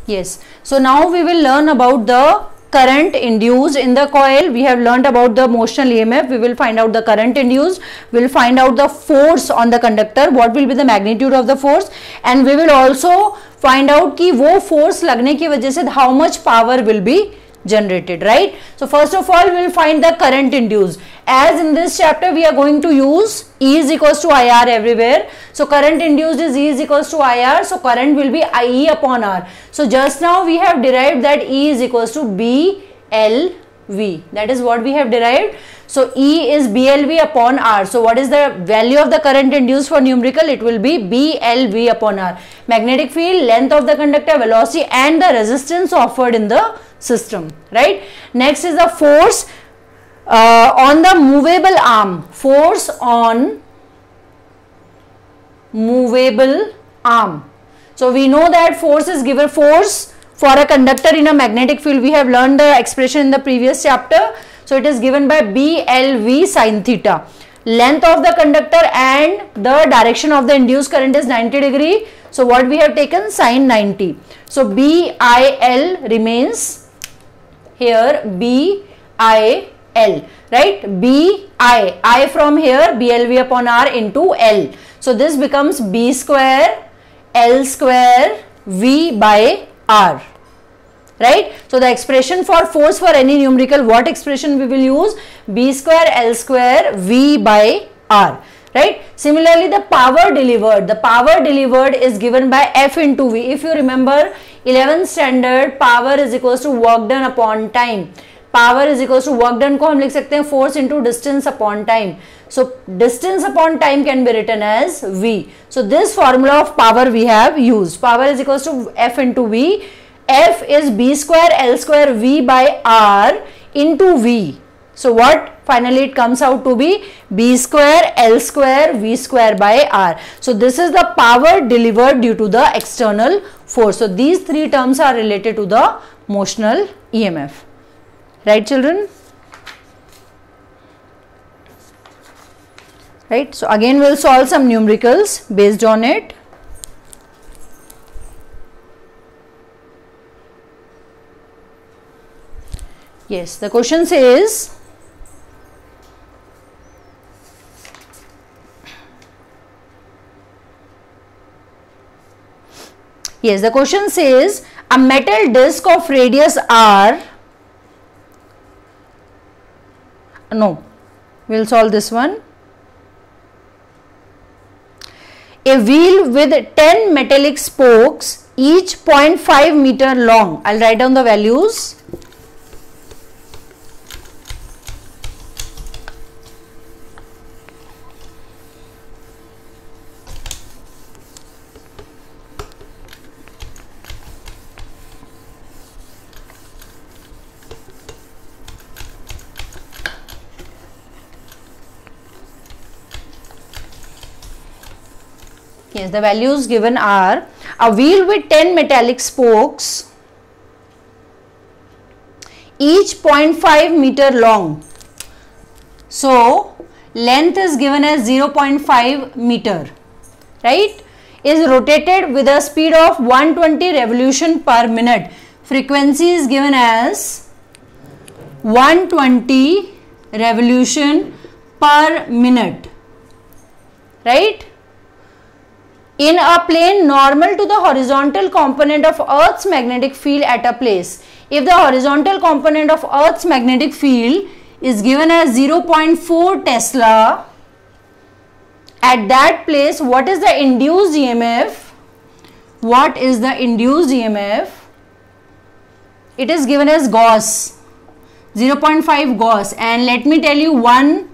Yes. So now we will learn about the current induced in the coil. We have learned about the motional EMF. We will find out the current induced. We will find out the force on the conductor. What will be the magnitude of the force, and we will also find out कि वो force लगने की वजह से how much power will be generated, right? So first of all, we will find the current induced. As in this chapter we are going to use E is equals to IR everywhere. So current induced is E is equals to IR. So current will be IE upon R. So just now we have derived that E is equals to BLV. That is what we have derived. So E is BLV upon R. So what is the value of the current induced for numerical? It will be BLV upon R. Magnetic field, length of the conductor, velocity and the resistance offered in the system, right? Next is the force on the movable arm. Force on movable arm. So we know that force is given, force for a conductor in a magnetic field. We have learned the expression in the previous chapter. So it is given by BLV sin theta. Length of the conductor and the direction of the induced current is 90 degree. So what we have taken? Sin 90. So BIL remains here, BIL, right? I from here, BLV upon R into L. So this becomes B square L square V by R, right? So the expression for force for any numerical, what expression we will use? B square L square V by R, right? Similarly, the power delivered is given by F into V. If you remember 11th standard, power is equals to work done upon time. Power is equals to work done को हम लिख सकते हैं force into distance upon time. So distance upon time can be written as V. So this formula of power we have used. Power is equals to F into V. F is B square L square V by R into V. So what finally it comes out to be? B square L square V square by R. So this is the power delivered due to the external force. So these three terms are related to the motional EMF. Right, children? Right. So again we will solve some numericals based on it. Yes, the question says a metal disc of radius R. No, we will solve this one. A wheel with 10 metallic spokes, each 0.5 meter long. I will write down the values. Yes, the values given are a wheel with 10 metallic spokes, each 0.5 meter long. So length is given as 0.5 meter, right? Is rotated with a speed of 120 revolution per minute. Frequency is given as 120 revolution per minute, right? In a plane normal to the horizontal component of Earth's magnetic field at a place. If the horizontal component of Earth's magnetic field is given as 0.4 Tesla, at that place, what is the induced EMF? What is the induced EMF? It is given as Gauss, 0.5 Gauss, and let me tell you, 1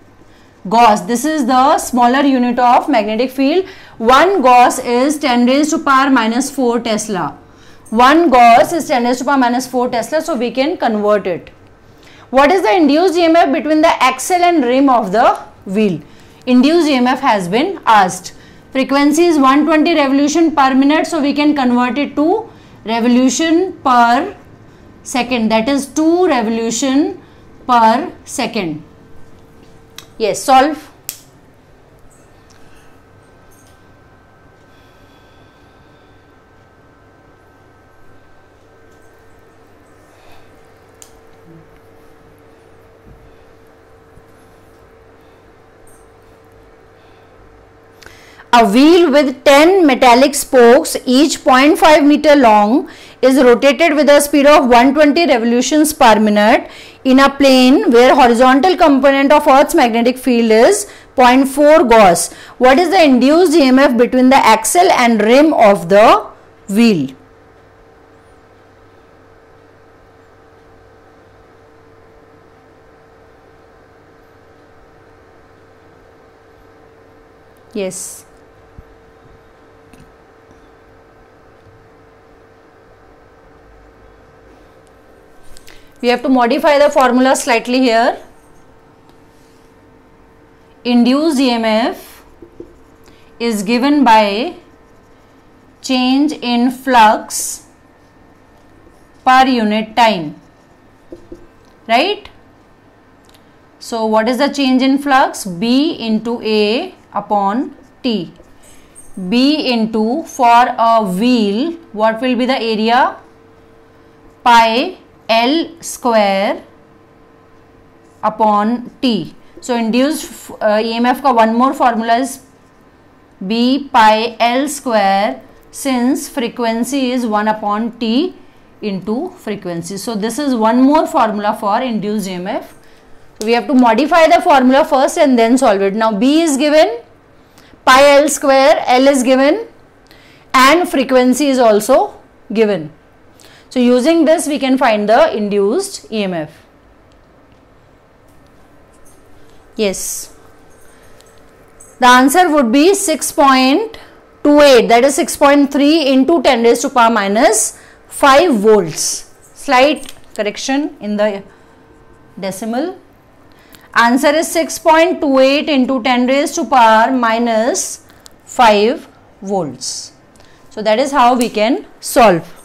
Gauss, this is the smaller unit of magnetic field. 1 Gauss is 10 raised to power minus 4 Tesla. 1 Gauss is 10 raised to power minus 4 Tesla, so we can convert it. What is the induced EMF between the axle and rim of the wheel? Induced EMF has been asked. Frequency is 120 revolution per minute, so we can convert it to revolution per second, that is 2 revolution per second. Yes, solve. A wheel with 10 metallic spokes, each 0.5 meter long, is rotated with a speed of 120 revolutions per minute in a plane where horizontal component of Earth's magnetic field is 0.4 Gauss. What is the induced EMF between the axle and rim of the wheel? Yes. We have to modify the formula slightly here. Induced EMF is given by change in flux per unit time, right? So what is the change in flux? B into A upon T. B into, for a wheel, what will be the area? Pi L square upon T. So induced EMF का one more formula is B pi L square, since frequency is 1 upon T into frequency. So this is one more formula for induced EMF. So we have to modify the formula first and then solve it. Now B is given, pi L square, L is given, and frequency is also given. So using this we can find the induced EMF. Yes. The answer would be 6.28, that is 6.3 into 10 raised to power minus 5 volts. Slight correction in the decimal. Answer is 6.28 into 10 raised to power minus 5 volts. So that is how we can solve.